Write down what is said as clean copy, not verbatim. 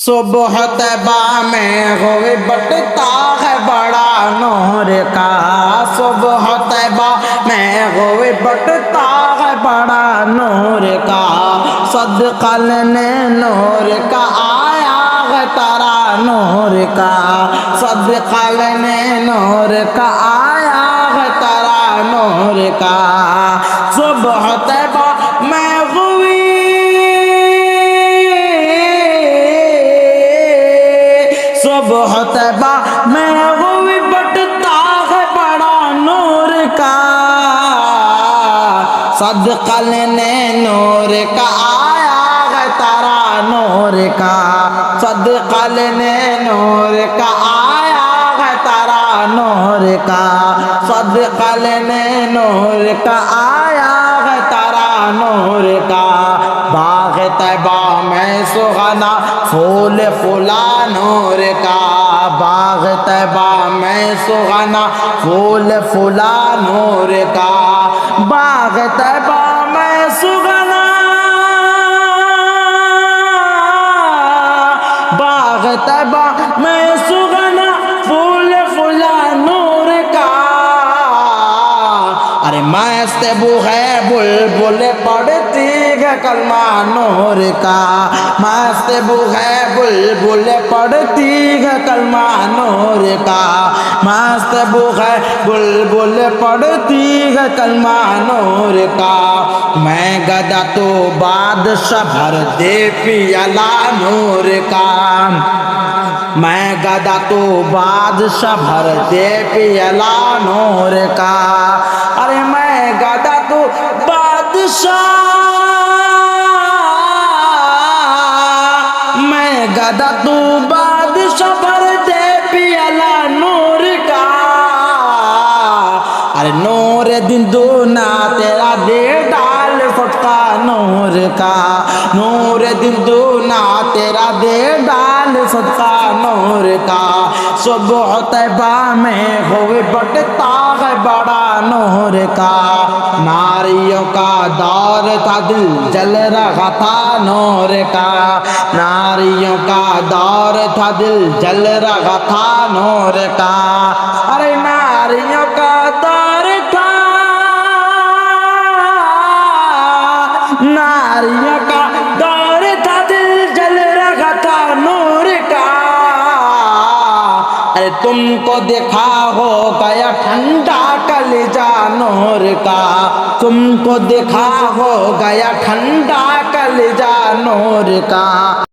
सुबह तैबा में हुए बटता है बड़ा नूर का। सुबह तैबा में हुए बटता है बड़ा नूर का। सदका लेने नूर का आया है तारा नूर का। सदका लेने नूर का आया है तारा नूर का। सुबह तैबा में हुई सुबह तैबा में हुई बटता है बड़ा नूर का। सदका लेने नूर का आया है तारा नूर का। सदका लेने नूर का आया है तारा नूर का। सदका लेने नूर का आया है तारा नूर का। बाग तैबा में सुहाना फूल फूला नूर का। बाग तैबा में सुहाना फूल फूला नूर का। बाग तैबा में सुहाना बाग तैबा में सुहाना फूल फूला नूर का। अरे मस्त बू है बुलबुल पढ़ती है कलमा नूर का। मस्त बू है बुलबुल पढ़ती है कलमा नूर का। मस्त बू है बुलबुल पढ़ती है कलमा नूर का। मैं गदा तो बादशाह भर दे पियला नूर का। मैं गदा तो बादशाह भर दे पियला नूर का। अरे मैं गदा तो बादशाह मैं गदा तो बादशाह भर दे पियला नूर का। अरे नूर दिन दूना तेरा दे डाल फटका नूर का। नूर दिन दूना तेरा दे डाल सदका नूर का। सुबह तैबा में हुए बटता है बड़ा नूर का। नारियों का दौर था दिल जल रहा था नूर का। नारियों का दौर था दिल जल रहा था नूर का। अरे नारियों का दौर था नारियों का दौर था दिल जल रहा था नूर का। अरे तुमको देखा हो गया ठंडा कलेजा नूर का। तुमको देखा हो गया ठंडा कलेजा नूर का।